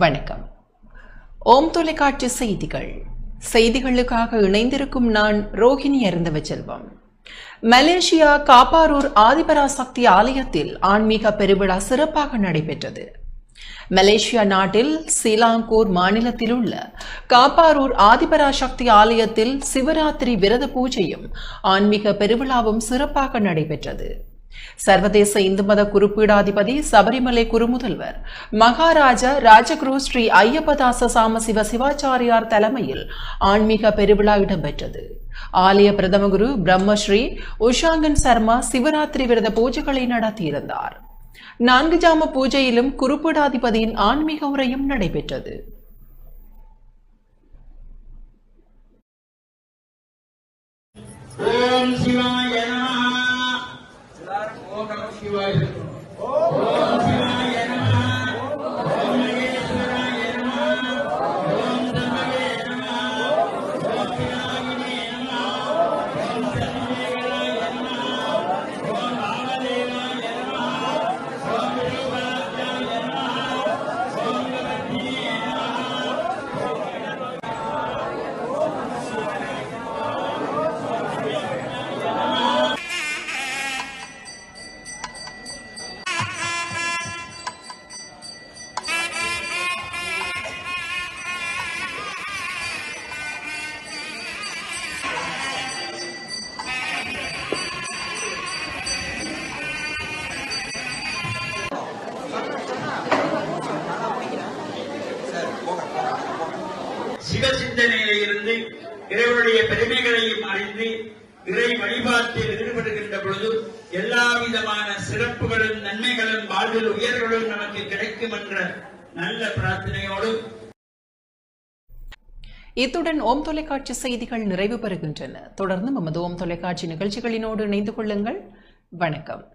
வணக்கம். ஓம் தொலைக்காட்சி செய்திகள். செய்திகளுக்காக இணைந்திருக்கும் நான் ரோஹிணி அருந்தவச்செல்வம். மலேசியா காப்பாரூர் ஆதிபராசக்தி ஆலயத்தில் ஆன்மீக பெருவிழா சிறப்பாக நடைபெற்றது. மலேசியா நாட்டில் சிலாங்கூர் மாநிலத்தில் உள்ள காப்பாரூர் ஆதிபராசக்தி ஆலயத்தில் சிவராத்திரி விரத பூஜையும் ஆன்மீக பெருவிழாவும் சிறப்பாக நடைபெற்றது. சர்வதேச இந்து மத குறிப்பீடாதிபதி சபரிமலை குருமுதல்வர் மகாராஜா ராஜகுரு ஸ்ரீ ஐயப்பதாச சாமசிவ சிவாச்சாரியார் தலைமையில் ஆன்மீக பெருவிழா இடம்பெற்றது. ஆலய பிரதம குரு பிரம்மஸ்ரீ உஷாங்கன் சர்மா சிவராத்திரி விரத பூஜைகளை நடத்தியிருந்தார். 4 ஜாம பூஜையிலும் குறிப்பீடாதிபதியின் ஆன்மீக உரையும் நடைபெற்றது. ஓம் சிவாய நமः. ஓம் நம சிவாய. ஓம் சிவாய நமः. ஓம் மகேஸ்வராய நமः. ஓம் சம்பவே நமः. ஓம் பிராகினே நமः. ஓம் சண்முகேஸ்வராய நமः. ஓம் வாமதேவாய நமः. ஓம் விரூபாச்சாய நமः. ஓம் கவர்த்தினே சிவசிந்தனையிலே இருந்து இறைவனுடைய பெருமைகளையும் அறிந்து இறை வழிபாட்டில் ஈடுபடுகின்ற பொழுது எல்லா விதமான சிறப்புகளும் நன்மைகளும் வாழ்வில் உயர்களும் நமக்கு கிடைக்கும் என்ற நல்ல பிரார்த்தனையோடு இத்துடன் ஓம் தொலைக்காட்சி செய்திகள் நிறைவு பெறுகின்றன. தொடர்ந்து நமது ஓம் தொலைக்காட்சி நிகழ்ச்சிகளினோடு இணைந்து கொள்ளுங்கள். வணக்கம்.